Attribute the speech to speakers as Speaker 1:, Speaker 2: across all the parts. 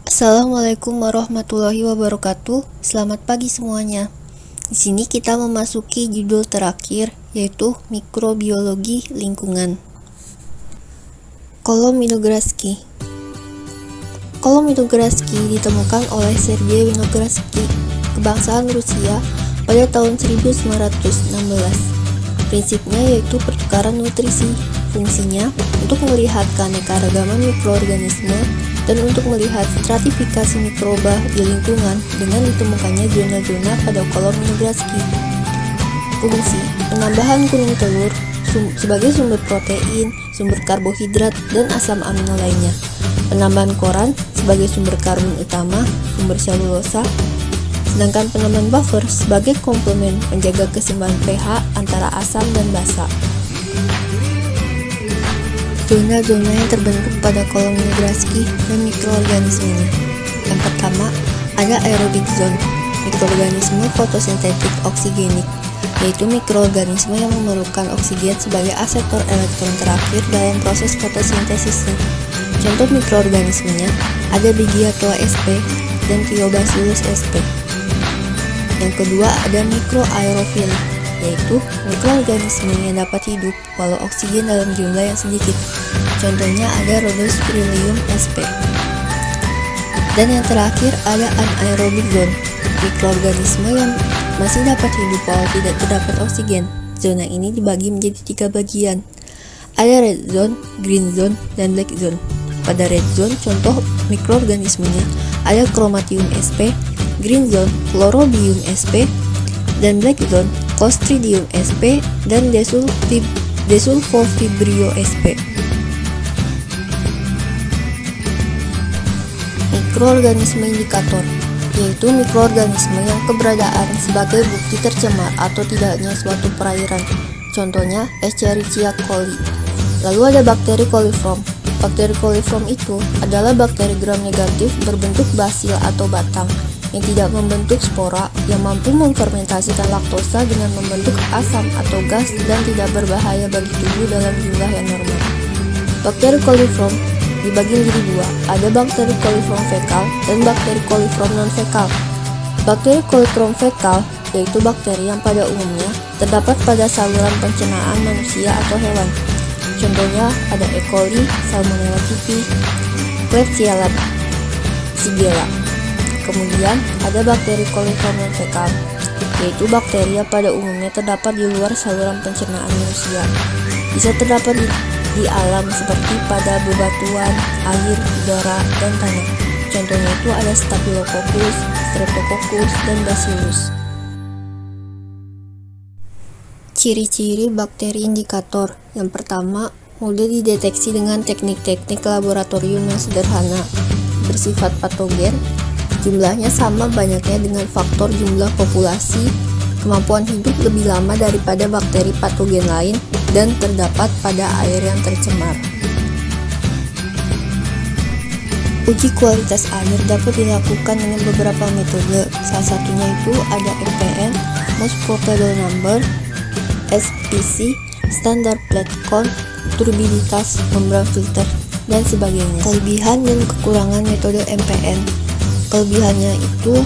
Speaker 1: Assalamualaikum warahmatullahi wabarakatuh. Selamat pagi semuanya. Di sini kita memasuki judul terakhir, yaitu mikrobiologi lingkungan. Kolom Winogradsky. Kolom Winogradsky ditemukan oleh Sergei Winogradsky, kebangsaan Rusia, pada tahun 1916. Prinsipnya yaitu pertukaran nutrisi. Fungsinya untuk melihat keanekaragaman mikroorganisme dan untuk melihat stratifikasi mikroba di lingkungan dengan ditemukannya zona-zona pada kolom Winogradsky. Fungsi penambahan kuning telur sebagai sumber protein, sumber karbohidrat, dan asam amino lainnya. Penambahan koran sebagai sumber karbon utama, sumber selulosa, sedangkan penambahan buffer sebagai komplemen menjaga keseimbangan pH antara asam dan basa. Zona-zona yang terbentuk pada kolom Winogradsky dan mikroorganismenya. Yang pertama, ada aerobic zone, mikroorganisme fotosintetik oksigenik, yaitu mikroorganisme yang memerlukan oksigen sebagai asetor elektron terakhir dalam proses fotosintesisnya. Contoh mikroorganismenya ada Bigiatoa sp dan Thiobacillus sp. Yang kedua ada mikroaerofil, yaitu mikroorganisme yang dapat hidup walau oksigen dalam jumlah yang sedikit. Contohnya ada Rhodospirillum sp. Dan yang terakhir ada anaerobic zone, mikroorganisme yang masih dapat hidup walau tidak terdapat oksigen. Zona ini dibagi menjadi 3 bagian. Ada red zone, green zone, dan black zone. Pada red zone, contoh mikroorganismenya ada Chromatium sp, green zone, Chlorobium sp, dan black zone, Clostridium sp dan Desulfovibrio sp. Mikroorganisme indikator, yaitu mikroorganisme yang keberadaan sebagai bukti tercemar atau tidaknya suatu perairan. Contohnya Escherichia coli. Lalu ada bakteri coliform. Bakteri coliform itu adalah bakteri gram negatif berbentuk basil atau batang yang tidak membentuk spora, yang mampu memfermentasikan laktosa dengan membentuk asam atau gas dan tidak berbahaya bagi tubuh dalam jumlah yang normal. Bakteri coliform dibagi menjadi 2, ada bakteri coliform fekal dan bakteri coliform non-fekal. Bakteri coliform fekal yaitu bakteri yang pada umumnya terdapat pada saluran pencernaan manusia atau hewan. Contohnya ada E. coli, Salmonella typhi, Klebsiella, Shigella. Kemudian ada bakteri coliform non-fekal, yaitu bakteri yang pada umumnya terdapat di luar saluran pencernaan manusia. Bisa terdapat di alam seperti pada bebatuan, air, udara, dan tanah. Contohnya itu ada Staphylococcus, Streptococcus, dan Bacillus. Ciri-ciri bakteri indikator. Yang pertama, mudah dideteksi dengan teknik-teknik laboratorium yang sederhana, bersifat patogen, jumlahnya sama banyaknya dengan faktor jumlah populasi, kemampuan hidup lebih lama daripada bakteri patogen lain, dan terdapat pada air yang tercemar. Uji kualitas air dapat dilakukan dengan beberapa metode. Salah satunya itu ada MPN, Most Probable Number, SPC, Standard Plate Count, turbiditas, membran filter, dan sebagainya. Kelebihan dan kekurangan metode MPN. Kelebihannya itu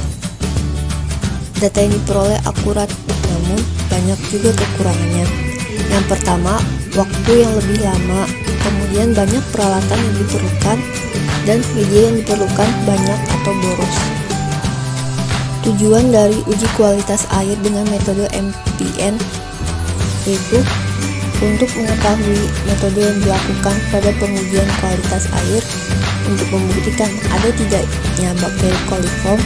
Speaker 1: data yang diperoleh akurat, namun banyak juga kekurangannya. Yang pertama, waktu yang lebih lama, kemudian banyak peralatan yang diperlukan, dan media yang diperlukan banyak atau boros. Tujuan dari uji kualitas air dengan metode MPN yaitu untuk mengetahui metode yang dilakukan pada pengujian kualitas air untuk membuktikan ada tidaknya bakteri coliform,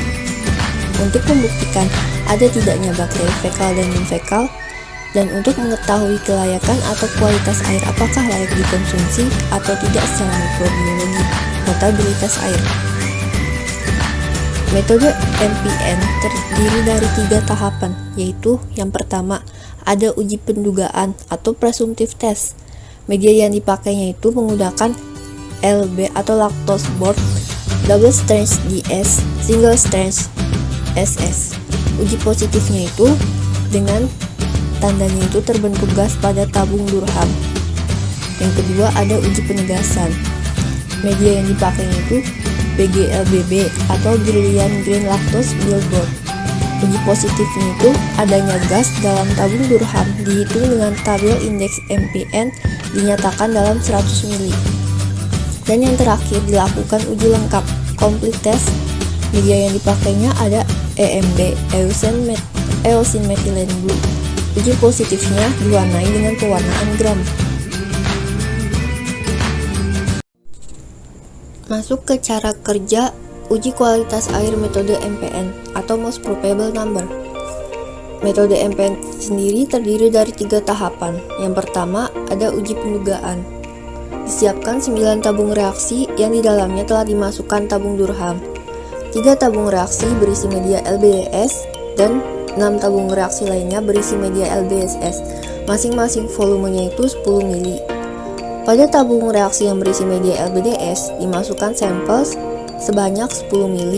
Speaker 1: untuk membuktikan ada tidaknya bakteri fekal dan non-fekal, dan untuk mengetahui kelayakan atau kualitas air apakah layak dikonsumsi atau tidak secara mikrobiologi, potabilitas air. Metode MPN terdiri dari 3 tahapan, yaitu yang pertama, ada uji pendugaan atau presumptive test. Media yang dipakainya itu menggunakan LB atau lactose board, double strength DS, single strength SS. Uji positifnya itu dengan tandanya itu terbentuk gas pada tabung Durham. Yang kedua ada uji penegasan. Media yang dipakainya itu BGLBB atau Brilliant Green Lactose Billboard. Uji positifnya itu adanya gas dalam tabung Durham dihitung dengan tabel indeks MPN dinyatakan dalam 100 ml. Dan yang terakhir dilakukan uji lengkap, complete test. Media yang dipakainya ada EMB, Eosin Methylene Blue. Uji positifnya diwarnai dengan pewarnaan gram. Masuk ke cara kerja uji kualitas air metode MPN atau Most Probable Number. Metode MPN sendiri terdiri dari 3 tahapan. Yang pertama ada uji pendugaan. Disiapkan 9 tabung reaksi yang di dalamnya telah dimasukkan tabung Durham. 3 tabung reaksi berisi media LBDS dan 6 tabung reaksi lainnya berisi media LBSS. Masing-masing volumenya itu 10 ml. Pada tabung reaksi yang berisi media LBDS dimasukkan sampel sebanyak 10 ml.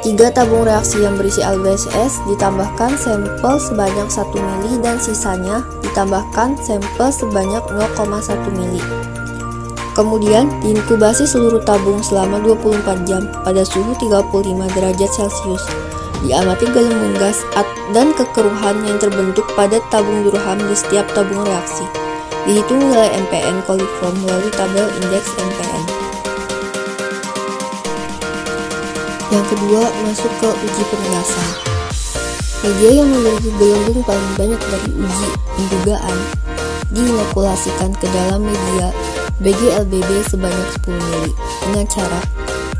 Speaker 1: 3 tabung reaksi yang berisi LBSS ditambahkan sampel sebanyak 1 ml dan sisanya ditambahkan sampel sebanyak 0,1 ml. Kemudian diinkubasi seluruh tabung selama 24 jam pada suhu 35 derajat Celcius. Diamati gelembung gas dan kekeruhan yang terbentuk pada tabung Durham di setiap tabung reaksi. Dihitung nilai MPN coliform melalui tabel indeks MPN. Yang kedua, masuk ke uji penegasan. Media yang memiliki gelembung paling banyak dari uji pendugaan diinokulasikan ke dalam media BGLBB sebanyak 10 ml dengan cara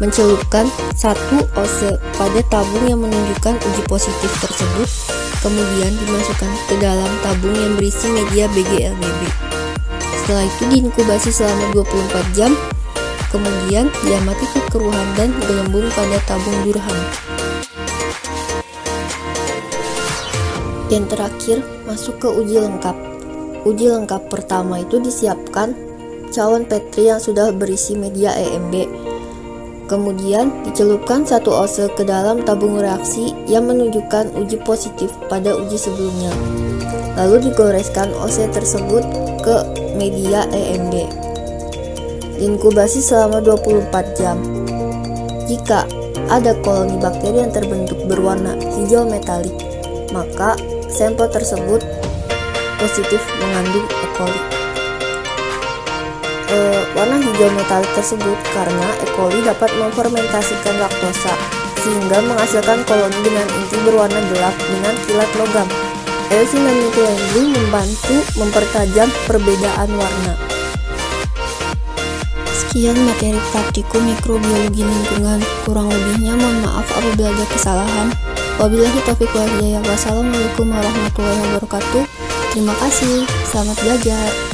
Speaker 1: mencelupkan 1 oz pada tabung yang menunjukkan uji positif tersebut, kemudian dimasukkan ke dalam tabung yang berisi media BGLBB. Setelah itu diinkubasi selama 24 jam, kemudian diamati kekeruhan dan gelembung pada tabung Durham. Yang terakhir, masuk ke uji lengkap. Uji lengkap pertama itu disiapkan cawan Petri yang sudah berisi media EMB. Kemudian dicelupkan 1 oz ke dalam tabung reaksi yang menunjukkan uji positif pada uji sebelumnya. Lalu digoreskan oz tersebut ke media EMB. Inkubasi selama 24 jam. Jika ada koloni bakteri yang terbentuk berwarna hijau metalik, maka sampel tersebut positif mengandung E. coli. Warna hijau metalik tersebut karena E. coli dapat memfermentasikan laktosa sehingga menghasilkan koloni dengan inti berwarna gelap dengan kilat logam. Eosin dan Methylene Blue membantu mempertajam perbedaan warna. Sekian materi praktikum mikrobiologi lingkungan. Kurang lebihnya mohon maaf apabila ada kesalahan. Wabillahi taufiq wal hidayah. Wassalamualaikum warahmatullahi wabarakatuh. Terima kasih. Selamat belajar.